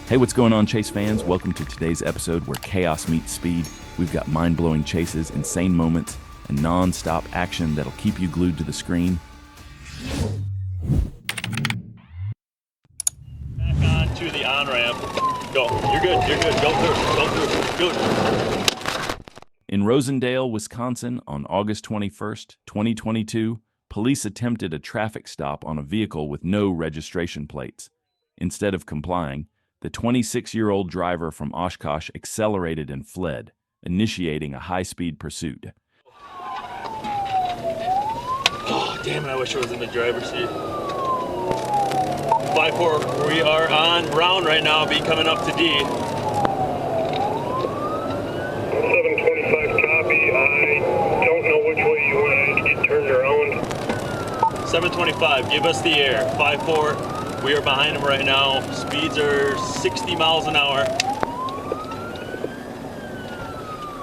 Hey, what's going on, Chase fans? Welcome to today's episode where chaos meets speed. We've got mind-blowing chases, insane moments, and non-stop action that'll keep you glued to the screen. Back on to the on-ramp. Go. You're good. Go through. In Rosendale, Wisconsin, on August 21st, 2022, police attempted a traffic stop on a vehicle with no registration plates. Instead of complying, the 26-year-old driver from Oshkosh accelerated and fled, initiating a high-speed pursuit. Oh, damn it, I wish I was in the driver's seat. 5-4, we are on Brown right now, be coming up to D. 725 copy. I don't know which way you want to get turned around. 725, give us the air. 5-4. We are behind him right now. Speeds are 60 miles an hour.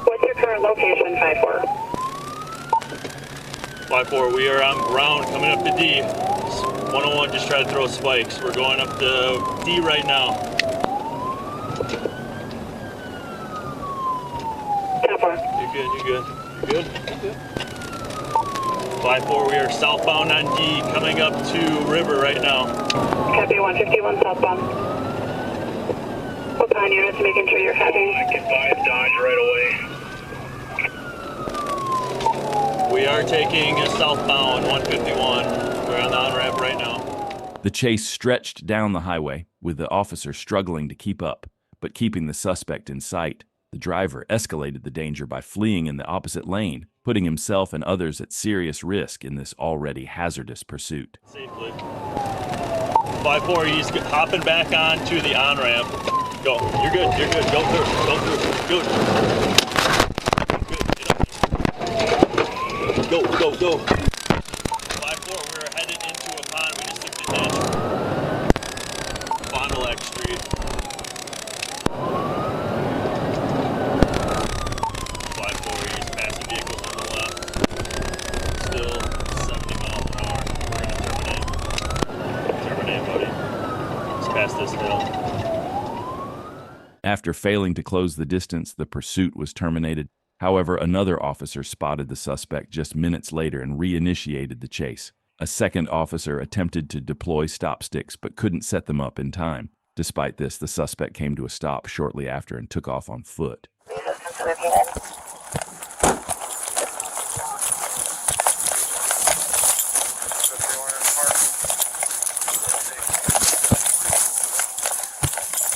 What's your current location, 5-4? 5-4, we are on ground coming up to D. 101 just tried to throw spikes. We're going up to D right now. 10-4. You're good. 5-4, we are southbound on D, coming up to River right now. Copy 151 southbound. Open units, making sure you're heading. I can buy a Dodge right away. We are taking a southbound 151. We're on the on-ramp right now. The chase stretched down the highway, with the officer struggling to keep up, but keeping the suspect in sight. The driver escalated the danger by fleeing in the opposite lane, putting himself and others at serious risk in this already hazardous pursuit. Safely. 5-4, he's hopping back on to the on-ramp. Go. You're good. Go through. Good. Go. 5-4, we're headed into a pond. We just took the ditch. Fond du Lac Street. 5-4, he's passing vehicles on the left. Still 70 miles an hour. We're going to terminate, buddy. Just past this hill. After failing to close the distance, the pursuit was terminated. However, another officer spotted the suspect just minutes later and reinitiated the chase. A second officer attempted to deploy stop sticks but couldn't set them up in time. Despite this, the suspect came to a stop shortly after and took off on foot.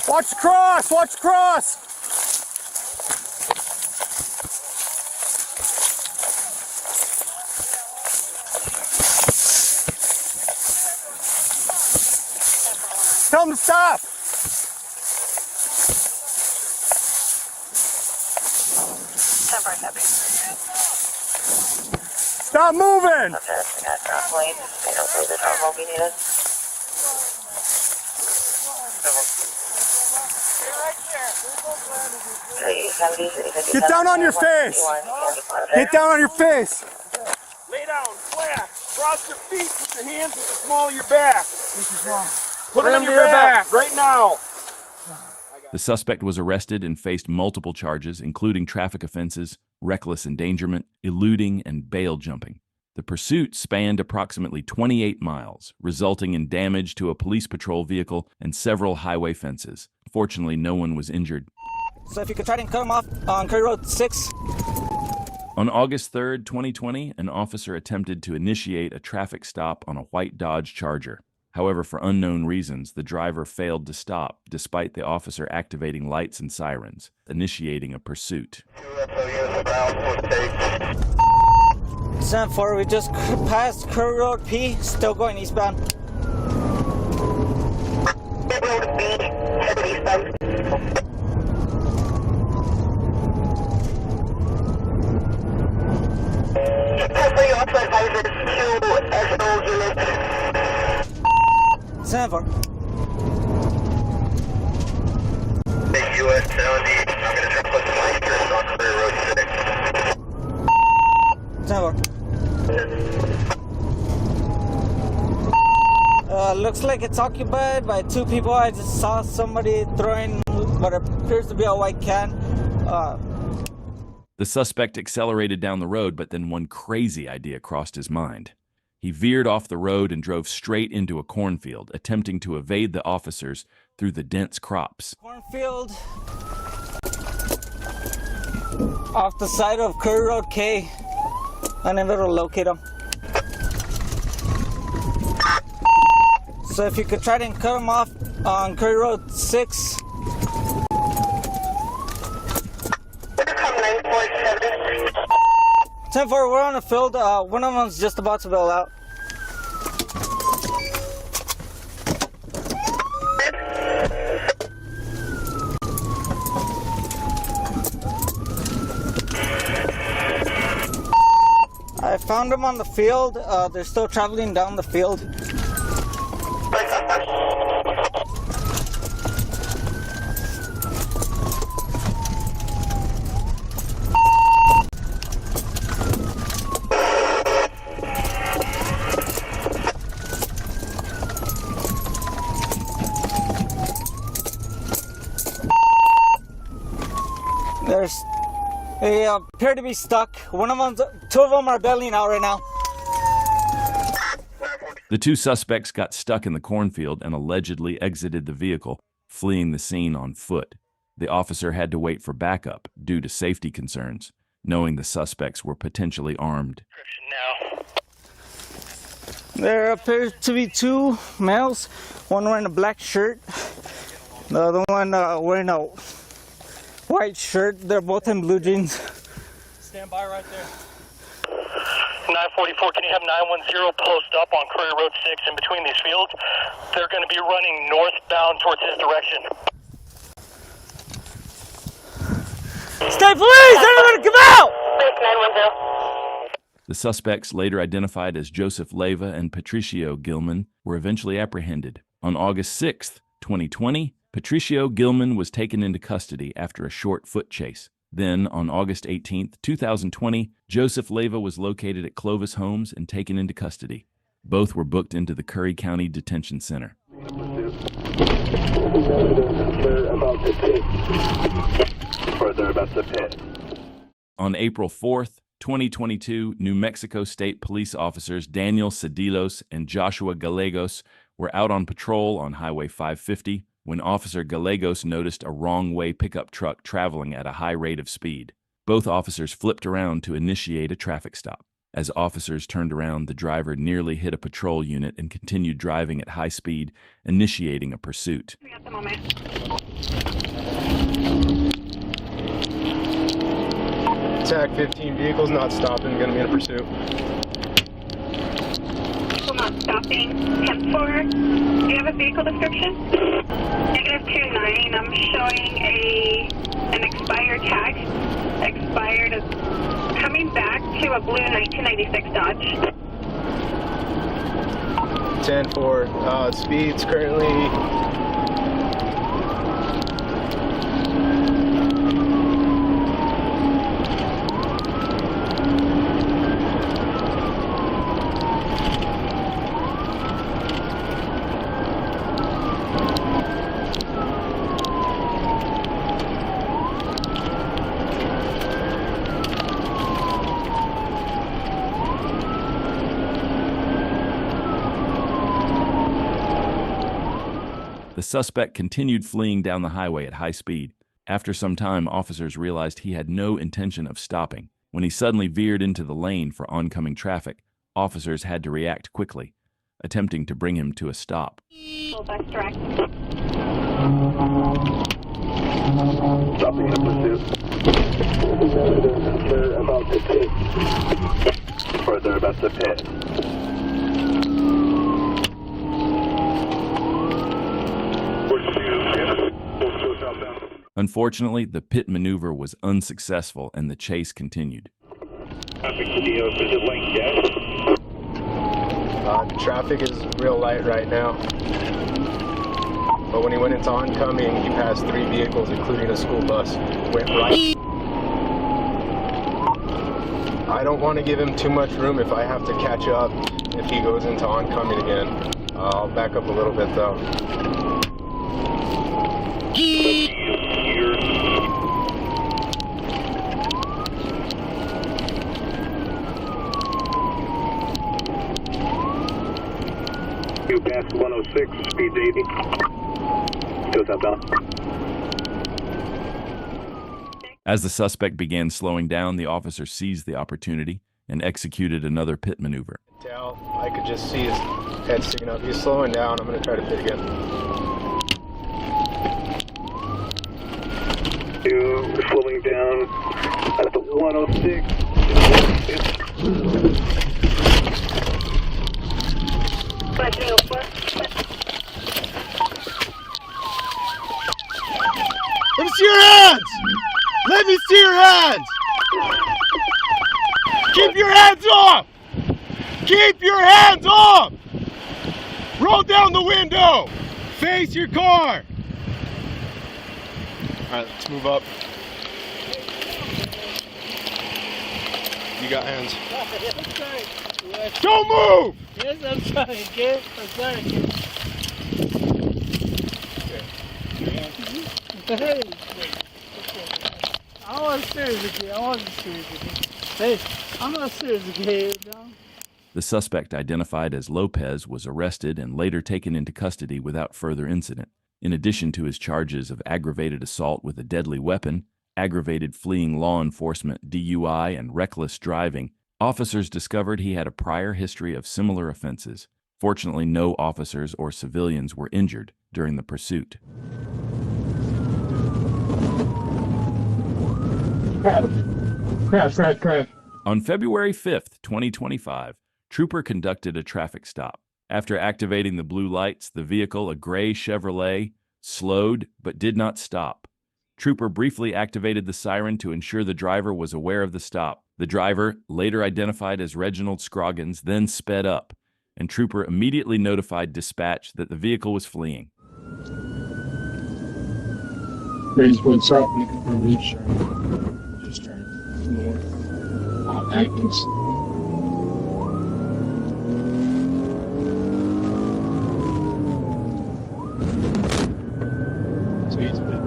Watch cross! Tell him to stop! Stop moving! Get down on your face! Get down on your face! Lay down, flat. Cross your feet, put your hands at the small of your back. Put them on your back, right now. The suspect was arrested and faced multiple charges, including traffic offenses, reckless endangerment, eluding, and bail jumping. The pursuit spanned approximately 28 miles, resulting in damage to a police patrol vehicle and several highway fences. Fortunately, no one was injured. So if you could try to cut him off on Curry Road 6. On August 3rd, 2020, an officer attempted to initiate a traffic stop on a white Dodge Charger. However, for unknown reasons, the driver failed to stop, despite the officer activating lights and sirens, initiating a pursuit. 7-4, we just passed Curry Road P, still going eastbound. Road B, headed eastbound. Hopefully you also advise to SO units. 7-4. US 70, I'm going to try to put some lights on Clear Road 6. 7-4. looks like it's occupied by two people. I just saw somebody throwing what appears to be a white can. The suspect accelerated down the road, but then one crazy idea crossed his mind. He veered off the road and drove straight into a cornfield, attempting to evade the officers through the dense crops. Cornfield off the side of Curry Road K. I'm able to locate him. So if you could try to cut him off on Curry Road 6. 10-4, we're on the field. One of them's just about to bail out. I found them on the field. They're still traveling down the field. They appear to be stuck. Two of them are bailing out right now. The two suspects got stuck in the cornfield and allegedly exited the vehicle, fleeing the scene on foot. The officer had to wait for backup due to safety concerns, knowing the suspects were potentially armed. There appears to be two males, one wearing a black shirt, the other one wearing a white shirt. They're both in blue jeans. Stand by right there. 944, can you have 910 post up on Curry Road 6 in between these fields? They're going to be running northbound towards his direction. State police! Everyone come out! 910. The suspects, later identified as Joseph Leyva and Patricio Gilman, were eventually apprehended. On August 6, 2020, Patricio Gilman was taken into custody after a short foot chase. Then, on August 18, 2020, Joseph Leyva was located at Clovis Homes and taken into custody. Both were booked into the Curry County Detention Center. On April 4, 2022, New Mexico State Police officers Daniel Cedillos and Joshua Gallegos were out on patrol on Highway 550 when Officer Gallegos noticed a wrong-way pickup truck traveling at a high rate of speed. Both officers flipped around to initiate a traffic stop. As officers turned around, the driver nearly hit a patrol unit and continued driving at high speed, initiating a pursuit. At the moment. Attack 15 vehicles not stopping, gonna be in a pursuit. Vehicle not stopping. 10-4. Do you have a vehicle description? -29. I'm showing an expired tag. Expired is coming back to a blue 1996 Dodge. 10-4. Speeds currently. The suspect continued fleeing down the highway at high speed. After some time, officers realized he had no intention of stopping. When he suddenly veered into the lane for oncoming traffic, officers had to react quickly, attempting to bring him to a stop. Bus direct. Stopping in pursuit. About to pit. Further about to pit. Unfortunately, the pit maneuver was unsuccessful and the chase continued. Traffic is real light right now. But when he went into oncoming, he passed 3 vehicles, including a school bus. Went right. I don't want to give him too much room if I have to catch up if he goes into oncoming again. I'll back up a little bit though. You passed 106, speed 80. Still southbound. As the suspect began slowing down, the officer seized the opportunity and executed another pit maneuver. Tell, I could just see his head sticking up. He's slowing down. I'm going to try to pit again. You slowing down at the 106. Let me see your hands! Let me see your hands! Keep your hands off! Keep your hands off! Roll down the window! Face your car! Alright, let's move up. You got hands. Don't move! Yes, I'm trying, kid. I'm trying. Hey, I wasn't serious again. I wasn't serious again. Hey, I'm not serious again. The suspect, identified as Lopez, was arrested and later taken into custody without further incident. In addition to his charges of aggravated assault with a deadly weapon, aggravated fleeing law enforcement, DUI, and reckless driving, officers discovered he had a prior history of similar offenses. Fortunately, no officers or civilians were injured during the pursuit. Crash. On February 5th, 2025, Trooper conducted a traffic stop. After activating the blue lights, the vehicle, a gray Chevrolet, slowed but did not stop. Trooper briefly activated the siren to ensure the driver was aware of the stop. The driver, later identified as Reginald Scroggins, then sped up, and Trooper immediately notified dispatch that the vehicle was fleeing. Range one south, making for reach. Just turn north. Atkins. So he's a bit.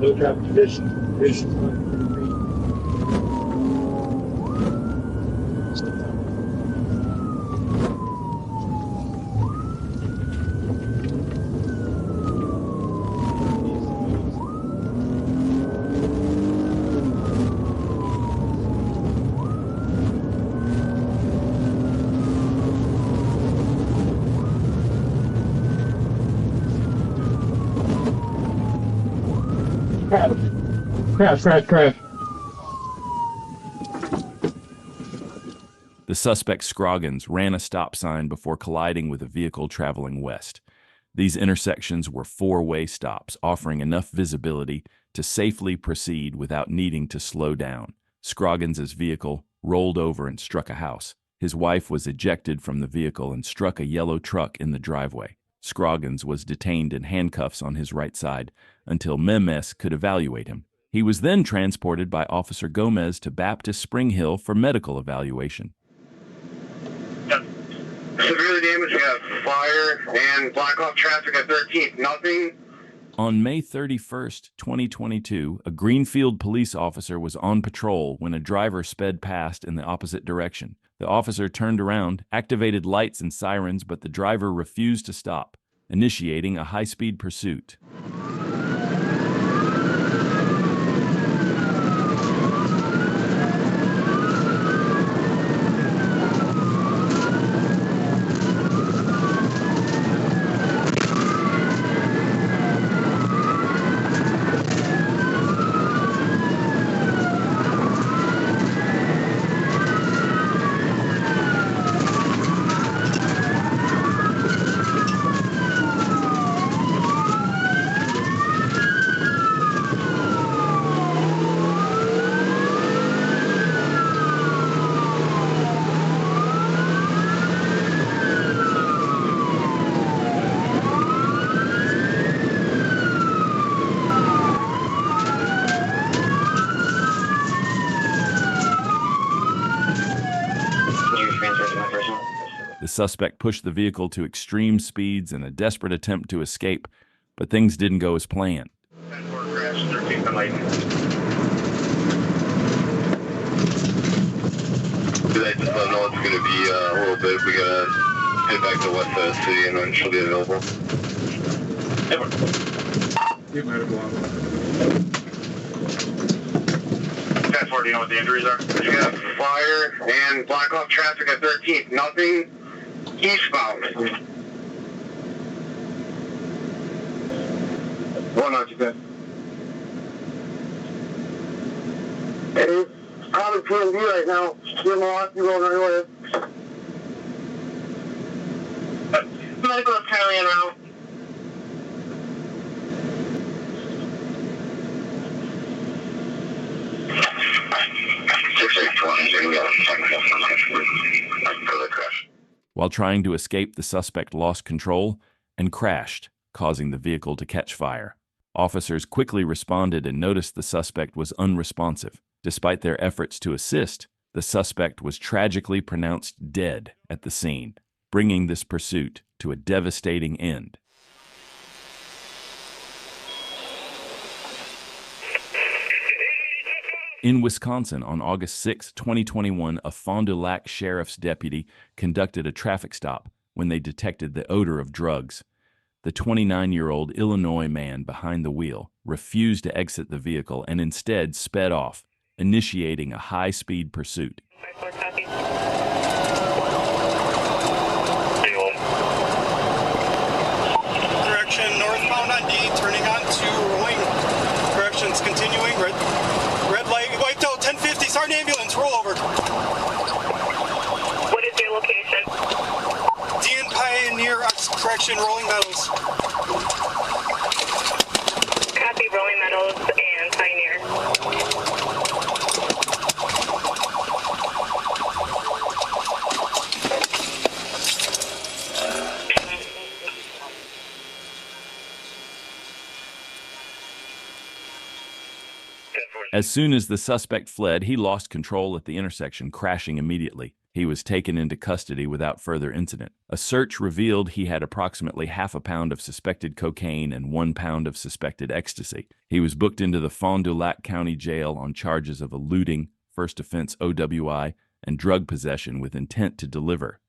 Low traffic conditions Crash. The suspect, Scroggins, ran a stop sign before colliding with a vehicle traveling west. These intersections were four-way stops, offering enough visibility to safely proceed without needing to slow down. Scroggins' vehicle rolled over and struck a house. His wife was ejected from the vehicle and struck a yellow truck in the driveway. Scroggins was detained in handcuffs on his right side until Memes could evaluate him. He was then transported by Officer Gomez to Baptist Spring Hill for medical evaluation. Severely damaged, we have fire and block off traffic at 13th. Nothing. On May 31st, 2022, a Greenfield police officer was on patrol when a driver sped past in the opposite direction. The officer turned around, activated lights and sirens, but the driver refused to stop, initiating a high-speed pursuit. The suspect pushed the vehicle to extreme speeds in a desperate attempt to escape, but things didn't go as planned. Crash 13th and Lightning. I just don't know it's going to be a little bit. We got to head back to west side of the city and then she'll be available. You might have blown up. 10-4, do you know what the injuries are? We got fire and block off traffic at 13th. Nothing eastbound. One out, you good. Hey, probably PNV right now. You're lost, you're going everywhere. Medical is currently en route. While trying to escape, the suspect lost control and crashed, causing the vehicle to catch fire. Officers quickly responded and noticed the suspect was unresponsive. Despite their efforts to assist, the suspect was tragically pronounced dead at the scene, bringing this pursuit to a devastating end. In Wisconsin, on August 6, 2021, a Fond du Lac sheriff's deputy conducted a traffic stop when they detected the odor of drugs. The 29-year-old Illinois man behind the wheel refused to exit the vehicle and instead sped off, initiating a high-speed pursuit. Correction, northbound on D, turning on to rolling. Corrections continuing, red light, wiped out, 1050, Sergeant ambulance, roll over. What is your location? D and Pioneer, correction, rolling metals. Copy, rolling metals and Pioneer. As soon as the suspect fled, he lost control at the intersection, crashing immediately. He was taken into custody without further incident. A search revealed he had approximately half a pound of suspected cocaine and 1 pound of suspected ecstasy. He was booked into the Fond du Lac County Jail on charges of eluding, first offense OWI, and drug possession with intent to deliver.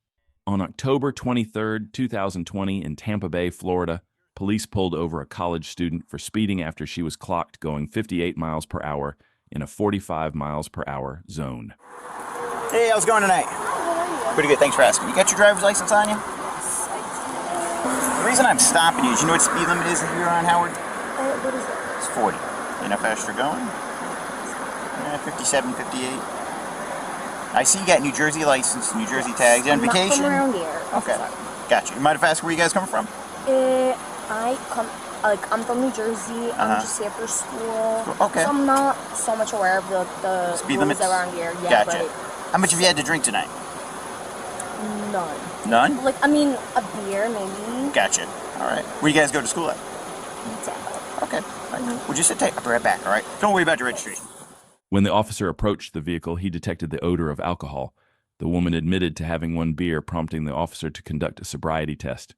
On October 23, 2020, in Tampa Bay, Florida, police pulled over a college student for speeding after she was clocked going 58 miles per hour in a 45 miles per hour zone. Hey, how's it going tonight? Pretty good, thanks for asking. You got your driver's license on you? The reason I'm stopping you is, you know what speed limit is here on Howard? What is it? It's 40. You know how fast you're going? 57, 58. I see you got New Jersey license, New Jersey tags. You on vacation? I'm from around here. Okay, gotcha. You mind if I ask where you guys coming from? I'm from New Jersey. I'm just here for school. Okay. So I'm not so much aware of the speed rules limits around here. Yeah, gotcha. How much have you had to drink tonight? None. None? Like, I mean, a beer maybe. Gotcha. All right. Where you guys go to school at? Tampa. Okay. We'll just sit tight. I'll be right back, all right? Don't worry about your registration. When the officer approached the vehicle, he detected the odor of alcohol. The woman admitted to having 1 beer, prompting the officer to conduct a sobriety test.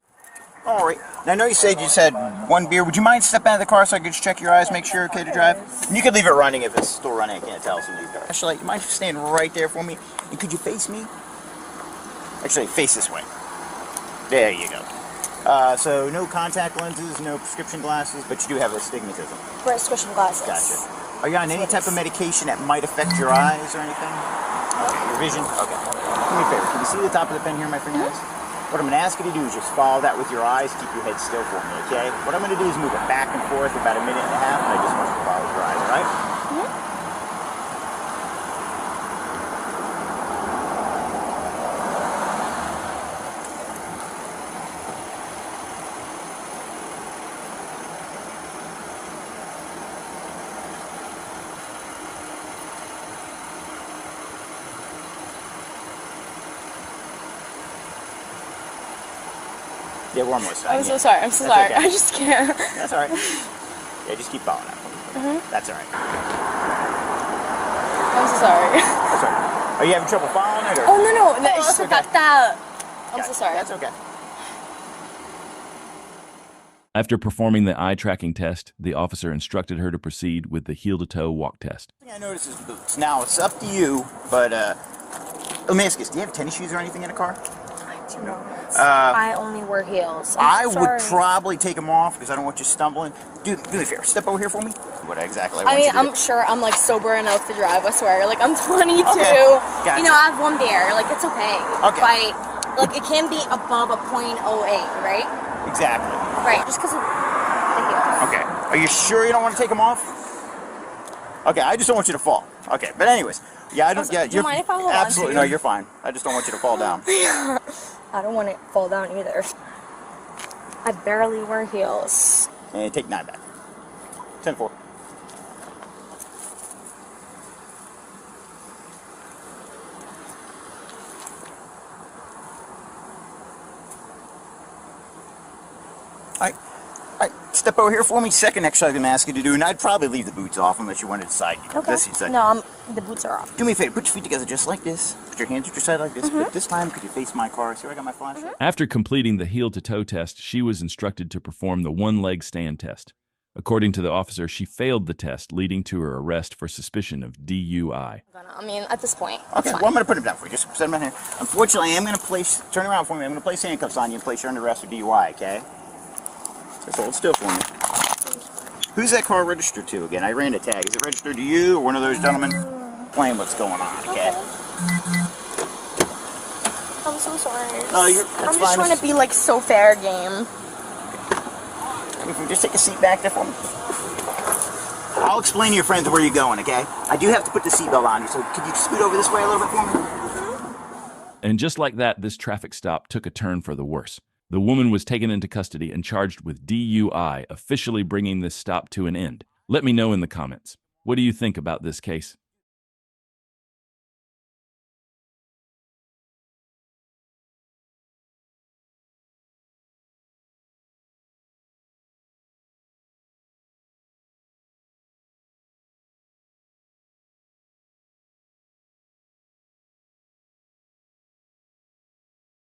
All right. Now, I know you said 1 beer. Would you mind stepping out of the car so I could just check your eyes, make sure you're okay to drive? And you could leave it running if it's still running. I can't tell. Actually, you mind staying right there for me? And could you face me? Actually, face this way. There you go. So no contact lenses, no prescription glasses, but you do have astigmatism. Prescription glasses. Gotcha. Are you on any type of medication that might affect your eyes or anything? Your vision? Okay. Do me a favor. Can you see the top of the pen here, my finger is? What I'm going to ask you to do is just follow that with your eyes. Keep your head still for me, okay? What I'm going to do is move it back and forth about 1.5 minutes, and I just want you to follow your eyes, all right? Yeah, one more side. I'm so sorry. I'm so sorry. Okay. I just can't. That's all right. Yeah, just keep following that for me. That's all right. I'm so sorry. That's all right. Are you having trouble following it? Or? Oh, no. It's just that's the okay. fact that... I'm so sorry. That's okay. After performing the eye tracking test, the officer instructed her to proceed with the heel-to-toe walk test. The thing I noticed is boots. Now, it's up to you, but let me ask you this. Do you have tennis shoes or anything in the car? I do not. I only wear heels. I would probably take them off because I don't want you stumbling. Do me a favor. Step over here for me. What exactly? I mean, I'm sure I'm like sober enough to drive. I swear. Like I'm 22. Okay. Gotcha. You know, I have one beer. Like it's okay. Okay. But like it can be above a .08, right? Exactly. Right. Just because of the heels. Okay. Are you sure you don't want to take them off? Okay. I just don't want you to fall. Okay. But anyways, yeah, I don't. Yeah, do you mind if I hold on to absolutely you? no. You're fine. I just don't want you to fall down. I don't want it to fall down either. I barely wear heels. And take 9 back. 10-4. All right, step over here for me. Second exercise I'm going to ask you to do, and I'd probably leave the boots off unless you wanted to side. Okay. No, the boots are off. Do me a favor. Put your feet together just like this. Put your hands at your side like this. But this time, could you face my car? See where I got my flash? After completing the heel-to-toe test, she was instructed to perform the one-leg stand test. According to the officer, she failed the test, leading to her arrest for suspicion of DUI. I mean, at this point, Okay, well, I'm going to put him down for you. Just set him down here. Unfortunately, I am going to turn around for me. I'm going to place handcuffs on you and place you under arrest for DUI, okay? Just hold still for me. Who's that car registered to again? I ran a tag. Is it registered to you or one of those gentlemen? Explain what's going on, okay? I'm so sorry. I'm just trying to be like so fair game. You can just take a seat back there for me. I'll explain to your friends where you're going, okay? I do have to put the seatbelt on you, so could you scoot over this way a little bit for me? And just like that, this traffic stop took a turn for the worse. The woman was taken into custody and charged with DUI, officially bringing this stop to an end. Let me know in the comments. What do you think about this case?